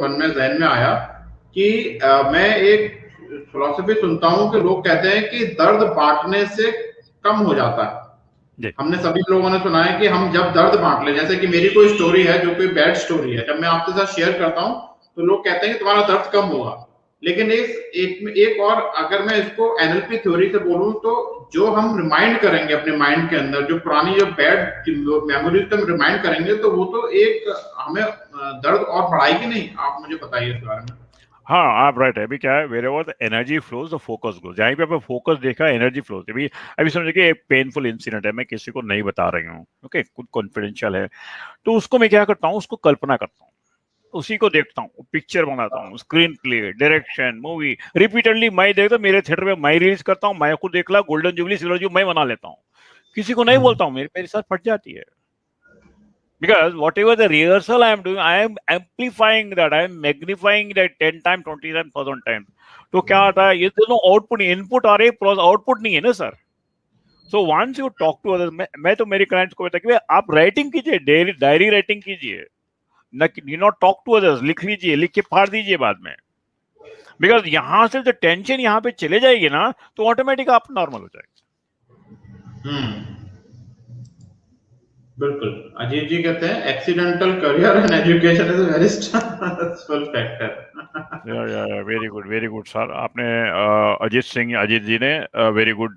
मन में जहन में आया कि मैं एक फिलॉसफी सुनता हूँ कि लोग कहते हैं कि दर्द बांटने से कम हो जाता है। जी हमने सभी लोगों ने सुना है कि हम जब दर्द बांट ले, जैसे कि मेरी कोई स्टोरी है जो कोई बैड स्टोरी है, जब मैं आपके साथ शेयर करता हूँ तो लोग कहते हैं कि तुम्हारा दर्द कम होगा। लेकिन एक और अगर मैं इसको एनएलपी थ्योरी से बोलूं तो जो हम रिमाइंड करेंगे अपने माइंड के अंदर, जो पुरानी जो बैड मेमोरीज को हम रिमाइंड करेंगे, तो वो तो एक हमें दर्द और बढ़ाएगी नहीं। आप मुझे बताइए इस बारे में। हाँ, आप राइट है। अभी क्या है, wherever the energy flows the focus grows. जहाँ पे आपने फोकस देखा, एनर्जी फ्लोज। अभी अभी समझिए कि एक पेनफुल इंसिडेंट है, मैं किसी को नहीं बता रही हूँ, ओके, कुछ कॉन्फिडेंशियल है। तो उसको मैं क्या करता हूँ, उसको कल्पना करता हूँ, उसी को देखता हूँ, पिक्चर बनाता हूँ, screen play, direction, movie repeatedly मैं देखता, मेरे थिएटर में मैं रिलीज करता हूँ, मैं खुद देख ला, गोल्डन जुबली, सिल्वर जुबली मैं बना लेता हूँ, किसी को नहीं बोलता हूँ, मेरे मेरे साथ फट जाती है। Because whatever the rehearsal I am doing, I am amplifying that, I am magnifying that 10 times, 20 times, 1000 times. तो क्या आता है, ये दोनों आउटपुट, इनपुट आ रहे, आउटपुट नहीं है ना sir. So once you talk to others, मैं तो मेरे क्लाइंट्स को बताया कि आप राइटिंग कीजिए, डेली डायरी राइटिंग कीजिए, न you not talk to others, लिख लीजिए, लिख के फाड़ दीजिए बाद में। बिकॉज यहां से जो टेंशन यहाँ पे चले जाएगी ना, तो ऑटोमेटिक आप नॉर्मल हो हम्म, बिल्कुल। अजीत जी कहते हैं accidental career and education is very stressful factor. जाएगा। Very good sir. आपने अजीत जी ने वेरी गुड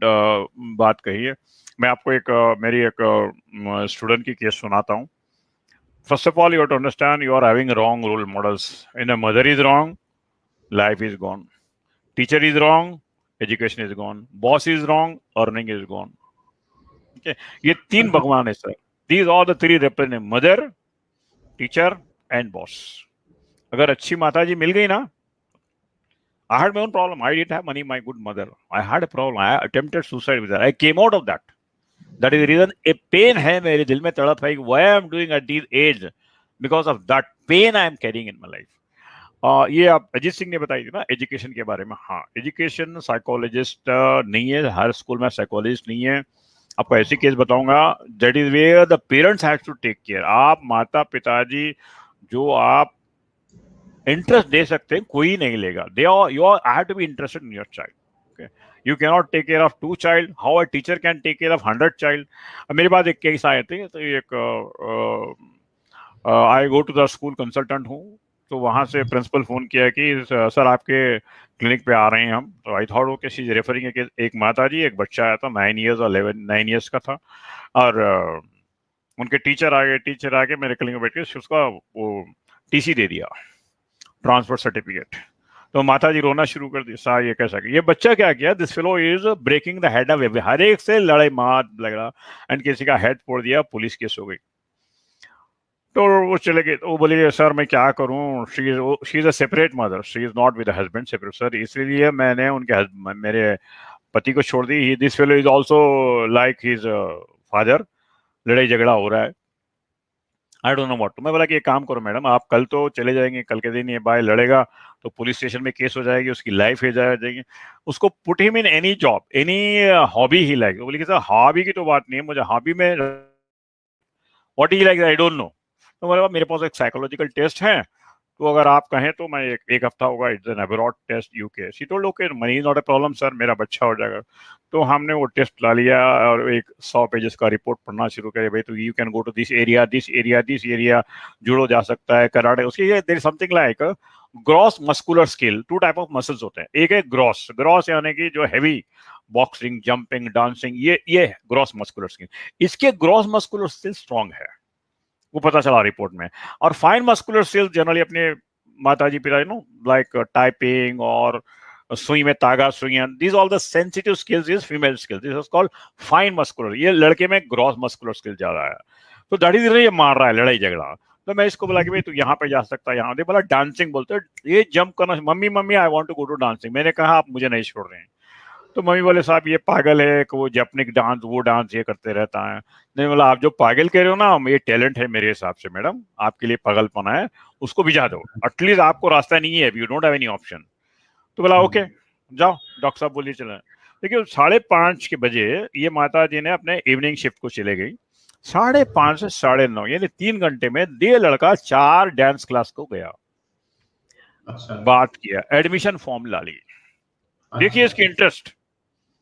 बात कही है। मैं आपको मेरी एक स्टूडेंट की केस सुनाता हूँ। First of all, you have to understand, you are having wrong role models. In a mother is wrong, life is gone. Teacher is wrong, education is gone. Boss is wrong, earning is gone. ठीक है, ये तीन भगवान है sir. These are the three represent, mother, teacher and boss. अगर अच्छी माता जी मिल गई ना, I had my own problem. I didn't have money. My good mother. I had a problem. I attempted suicide with her. I came out of that. That is the reason a pain है मेरे दिल में, तड़प है, why I am doing at this age, because of that pain I am carrying in my life. ये आप अजीत सिंह ने बताई थी ना एजुकेशन के बारे में। हाँ, एजुकेशन साइकोलॉजिस्ट नहीं है, हर स्कूल में साइकोलॉजिस्ट नहीं है। आपको ऐसी केस बताऊंगा, that is where the parents have to take care. आप माता पिताजी जो आप इंटरेस्ट दे सकते हैं, कोई नहीं लेगा। They are you are I have to be interested in your child. Okay, you can not take care of 2 child, how a teacher can take care of 100 child. मेरे पास एक केस आए थे, तो एक I go to the school, consultant हूँ, तो वहां से प्रिंसिपल फोन किया कि सर आपके क्लिनिक पे आ रहे हैं हम। तो I thought okay, she is referring. एक माता जी, एक बच्चा आया था 9 इयर्स और 9 इयर्स का था, और उनके टीचर आगे मेरे क्लिनिक में बैठ के उसका वो टीसी दे दिया, ट्रांसफर सर्टिफिकेट। तो माता जी रोना शुरू कर दी, सा ये कैसा, ये बच्चा क्या किया, this fellow is breaking the head of, हर एक से लड़ाई मार लगा, एंड किसी का हेड फोड़ दिया, पुलिस केस हो गई। तो वो चले गए। तो वो बोले सर मैं क्या करूं, she is a separate mother, she is not with husband, separate sir, इसलिए मैंने मेरे पति को छोड़ दी। This fellow is also like his father, लड़ाई झगड़ा हो रहा है, आई डोंट नो व्हाट। मैं बोला कि एक काम करो मैडम, आप कल तो चले जाएंगे, कल के दिन ये बाय लड़ेगा तो पुलिस स्टेशन में केस हो जाएगी, उसकी लाइफ हो जाएगी। उसको put him in any job, any hobby he like. बोले कि सर हॉबी की तो बात नहीं है, मुझे हॉबी में what he like I don't know. तो बोले मेरे पास एक साइकोलॉजिकल टेस्ट है, तो अगर आप कहें तो मैं एक हफ्ता होगा, it's an abroad test UK. She told okay, money is not a problem sir, मेरा बच्चा हो जाएगा। तो हमने वो टेस्ट ला लिया और एक 100 पेजेस का रिपोर्ट पढ़ना शुरू करे। भाई तो you can go to this area, this area, this area, judo जा सकता है, कराटे, उसकी there is something like gross muscular skill. 2 type of muscles होते हैं, एक है ग्रॉस, ग्रॉस यानी कि जो हैवी, बॉक्सिंग, जंपिंग, डांसिंग, ये ग्रॉस मस्कुलर स्किल। इसके ग्रॉस मस्कुलर स्किल स्ट्रांग है, वो पता चला रिपोर्ट में। और फाइन मस्कुलर सेल्स जनरली अपने माताजी पिताजी नो लाइक टाइपिंग और सुई में तागा, सुइयां, these all the sensitive skills is female skills, this is called fine muscular. ये लड़के में ग्रॉस मस्कुलर स्किल ज्यादा है। तो दैट इज ये मार रहा है लड़ाई झगड़ा। तो मैं इसको बोला कि भाई तू यहाँ पे जा सकता है, यहाँ दे बोला डांसिंग बोलते, ये जंप करना, mummy mummy I want to go to dancing. मैंने कहा आप मुझे नहीं छोड़ रहे हैं। तो मम्मी बोले साहब ये पागल है कि वो जैपनिक डांस, वो डांस ये करते रहता है। नहीं, बोला आप जो पागल कह रहे हो ना, ये टैलेंट है मेरे हिसाब से मैडम, आपके लिए पागलपना है, उसको भिजा दो, एटलीस्ट आपको रास्ता नहीं है, you don't have any option. तो बोला ओके जाओ, डॉक्टर साहब बोलिए चले। देखिए 5:30 के बजे ये माता जी ने अपने इवनिंग शिफ्ट को चले गई। 5:30 से 9:30 यानी 3 घंटे में दे लड़का 4 डांस क्लास को गया। अच्छा बात किया, एडमिशन फॉर्म ला ली, देखिए इसकी इंटरेस्ट।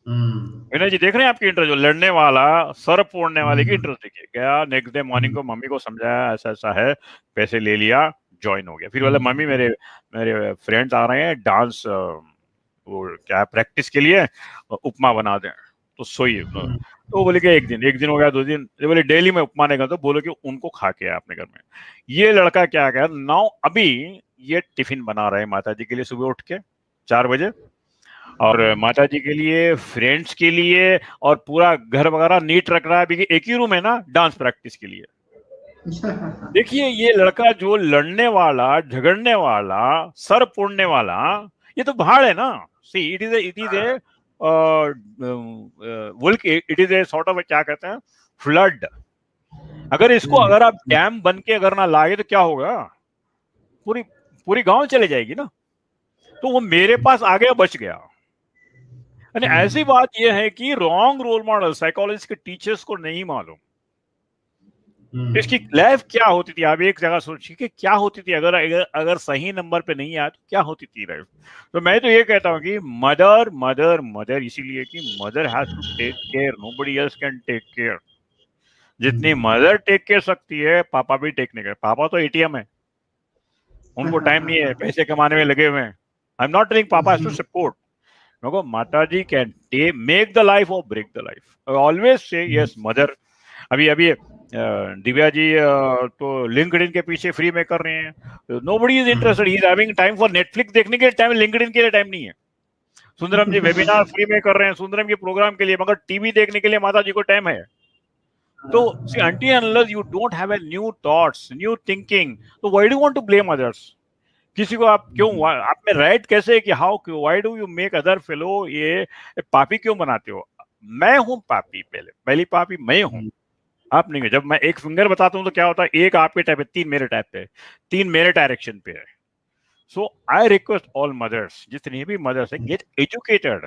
विनय जी देख रहे हैं आपकी इंटरेस्ट, जो लड़ने वाला सर फोड़ने वाले की इंटरेस्ट देखिए। गया नेक्स्ट डे मॉर्निंग को मम्मी को समझाया ऐसा ऐसा है, पैसे ले लिया, ज्वाइन हो गया। फिर बोला मम्मी मेरे मेरे फ्रेंड्स आ रहे हैं डांस वो क्या प्रैक्टिस के लिए, उपमा बना दें, तो सोइए। तो वो बोले कि एक दिन हो गया, 2 दिन, ये बोले डेली मैं उपमा नहीं खाता, तो बोलो कि उनको खा के आया अपने घर में। ये लड़का क्या गया नाउ, अभी ये टिफिन बना रहे हैं माता जी के लिए सुबह उठ के 4 बजे, और माता जी के लिए, फ्रेंड्स के लिए, और पूरा घर वगैरह नीट रख रहा है। अभी एक ही रूम है ना डांस प्रैक्टिस के लिए। देखिए ये लड़का जो लड़ने वाला, झगड़ने वाला, सर फोड़ने वाला, ये तो भाड़ है ना। See it is a bulk, it is a sort of क्या कहते हैं, फ्लड। अगर इसको अगर आप डैम बन के अगर ना लाए तो क्या होगा, पूरी पूरी गांव चले जाएगी ना। तो वो मेरे पास आ गया, बच गया। ऐसी बात यह है कि रॉन्ग रोल मॉडल साइकोलॉजी के टीचर्स को नहीं मालूम इसकी लाइफ क्या होती थी। आप एक जगह सोचिए कि क्या होती थी अगर अगर अगर सही नंबर पे नहीं आया तो क्या होती थी लाइफ। तो मैं तो ये कहता हूँ कि मदर मदर मदर, इसीलिए कि mother has to take care, nobody else can take care. जितनी मदर टेक केयर सकती है, पापा भी टेक नहीं कर। पापा तो एटीएम है, उनको टाइम नहीं है, पैसे कमाने में लगे हुए हैं। I am not telling papa has to support, no, mata ji can make the life or break the life. Always say yes mother. अभी अभी दिव्या जी तो लिंक्डइन के पीछे फ्री में कर रहे हैं। Nobody is interested, he is having time for Netflix देखने के लिए टाइम, लिंक्डइन के लिए टाइम नहीं है। सुंदरम जी वेबिनार फ्री में कर रहे हैं सुंदरम के प्रोग्राम के लिए, मगर टीवी देखने के लिए माता जी को टाइम है। तो until unless you don't have a new thoughts, new thinking, तो why do you want to blame others? किसी को आप क्यों, आप में राइट कैसे है कि हाउ, क्यों, why do you make other fellow ये पापी क्यों बनाते हो? मैं हूं पापी, पहली पापी मैं हूं, आप नहीं है। जब मैं एक फिंगर बताता हूं तो क्या होता है, एक आपके टाइप है, 3 मेरे टाइप पे, 3 मेरे डायरेक्शन पे है। सो आई रिक्वेस्ट ऑल मदर्स, जितनी भी मदर्स है, गेट एजुकेटेड।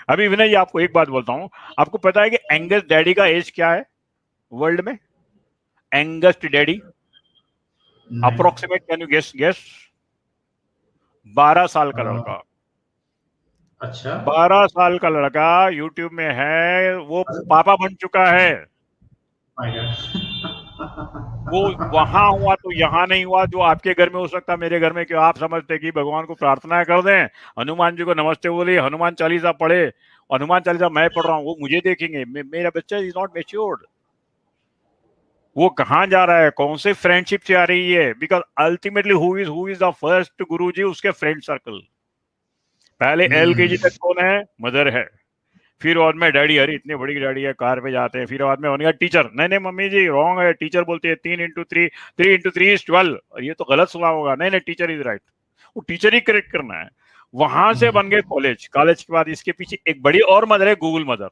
अभी विनय जी आपको एक बात बोलता हूं, आपको पता है कि एंगस डैडी का एज क्या है वर्ल्ड में? एंगस्ट डैडी अप्रोक्सीमेट, कैन यू गेस? 12 साल का लड़का। अच्छा, 12 साल का लड़का यूट्यूब में है, वो पापा बन चुका है। वो वहां हुआ तो यहाँ नहीं हुआ, जो आपके घर में हो सकता मेरे घर में क्यों? आप समझते कि भगवान को प्रार्थना कर दें, हनुमान जी को नमस्ते बोले, हनुमान चालीसा पढ़े, हनुमान चालीसा मैं पढ़ रहा हूँ, वो मुझे देखेंगे। मेरा बच्चा इज नॉट मैच्योर्ड। वो कहाँ जा रहा है, कौन से फ्रेंडशिप से आ रही है? Because ultimately who is the first गुरु जी, उसके फ्रेंड सर्कल। पहले LKG तक कौन है? मदर है। फिर बाद में डैडी, अरे इतनी बड़ी डैडी है, कार पे जाते हैं। फिर बाद में बनेगा टीचर, नहीं नहीं मम्मी जी रॉन्ग है, टीचर बोलती है 3 इंटू 3, 3 इंटू 3 इज 12, और ये तो गलत सुना होगा, नहीं नहीं टीचर इज राइट। वो टीचर ही करेक्ट करना है। वहां से बन गए कॉलेज, कॉलेज के बाद इसके पीछे एक बड़ी और मदर है, गूगल मदर।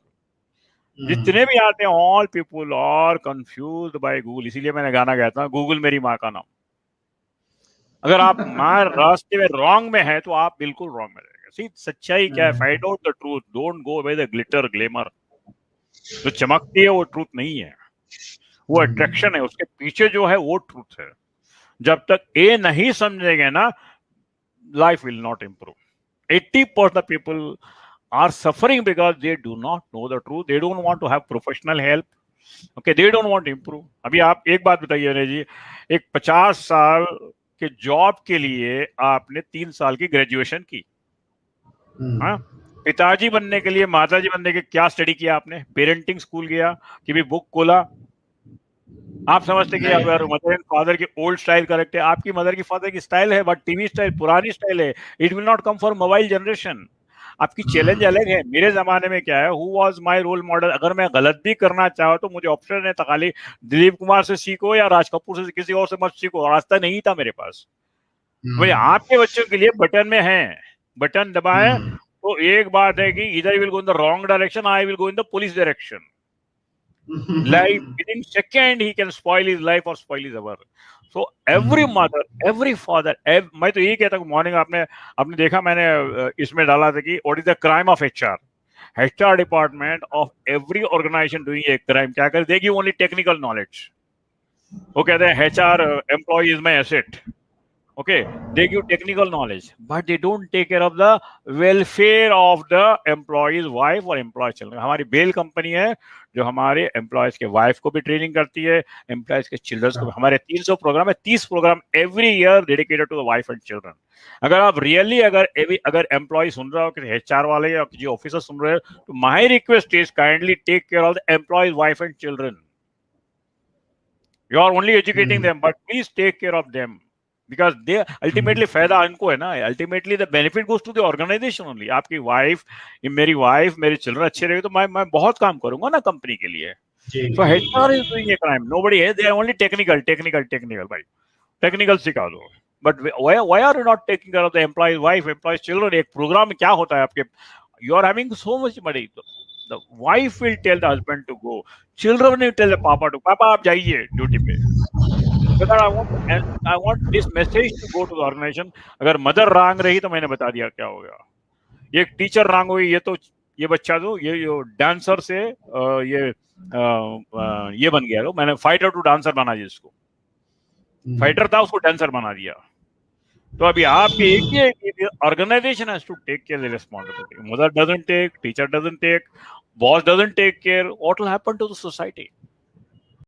जितने भी आते हैं all people are confused by Google. इसीलिए मैंने गाना गाया था, गूगल मेरी माँ का नाम। अगर आप माँ रास्ते में रॉन्ग में है तो आप बिल्कुल रॉन्ग में रहेगा। सी सच्चाई क्या है, find out the truth, don't go by the glitter glamour. जो चमकती है वो ट्रूथ नहीं है, वो अट्रैक्शन है, उसके पीछे जो है वो ट्रूथ है। जब तक ये नहीं समझेंगे ना, life will not improve. 80% people are suffering because they do not know the truth. They don't want to have professional help. Okay, they don't want to improve. अभी आप एक बात बताइए अरे जी, एक 50 साल के जॉब के लिए आपने 3 साल की ग्रेजुएशन की, हाँ? पिताजी बनने के लिए, माताजी बनने के क्या स्टडी किया आपने? पेरेंटिंग स्कूल गया कि भी बुक खोला? आप समझते कि अगर मदर एंड फादर की ओल्ड स्टाइल करेक्ट है, आपकी मदर की फादर की स्टाइल है बट टीवी स्टाइल पुरानी स्टाइल है। It will not come for mobile generation. आपकी चैलेंज अलग है। मेरे जमाने में क्या है, who was my role model? अगर मैं गलत भी करना चाहूँ तो मुझे ऑप्शन है, खाली दिलीप कुमार से सीखो या राज कपूर से, किसी और से मत सीखो, रास्ता नहीं था मेरे पास। मुझे आपके बच्चों के लिए बटन में है, बटन दबाए तो एक बात है कि इधर will go in the wrong direction, I will go in the police direction. Life within second he can spoil his life or spoil his hour. So every mother, every father, मैं तो यही कहता हूँ, मॉर्निंग आपने देखा, मैंने इसमें डाला था कि what is the crime of HR department of every organization doing a crime. क्या कर देगी? Only technical knowledge. वो कहते हैं HR employee is my asset, Okay, they give technical knowledge, but they don't take care of the welfare of the employee's wife or employee children. हमारी bell company है जो हमारे एम्प्लॉयज के wife को भी ट्रेनिंग करती है, एम्प्लॉयज के चिल्ड्रंस को भी. हमारे 300 प्रोग्राम है, 30 programme every year dedicated to the wife and children. अगर आप रियली अगर एम्प्लॉय सुन रहे हो, किसी एचआर वाले या किसी ऑफिसर सुन रहे हो, तो my request is kindly take care of the employees wife and children. You are only educating them, but please take care of them. Because they ultimately फायदा उनको है ना, ultimately the benefit goes to the organization only. आपकी wife, मेरी wife, मेरे children अच्छे रहे तो मैं बहुत काम करूंगा ना कंपनी के लिए. So HR is doing a crime. Nobody is. They are only technical भाई. Technical सिखा दो. But why are you not taking care of the employee's wife, employee's children? एक प्रोग्राम में क्या होता है आपके? You are having so much money. The wife will tell the husband to go. Children will tell the papa to, पापा आप जाइए duty पे. But I want this message to go to the organization. अगर mother wrong रही तो मैंने बता दिया क्या होगा. ये टीचर रॉन्ग हुई, ये बच्चा तो ये डांसर से ये बन गया. मैंने फाइटर टू डांसर बना दिया इसको. फाइटर था उसको डांसर बना दिया. तो अभी आपके एक ही organization has to take care the responsibility. Mother doesn't take, teacher doesn't take, boss doesn't take care, what will happen to the society?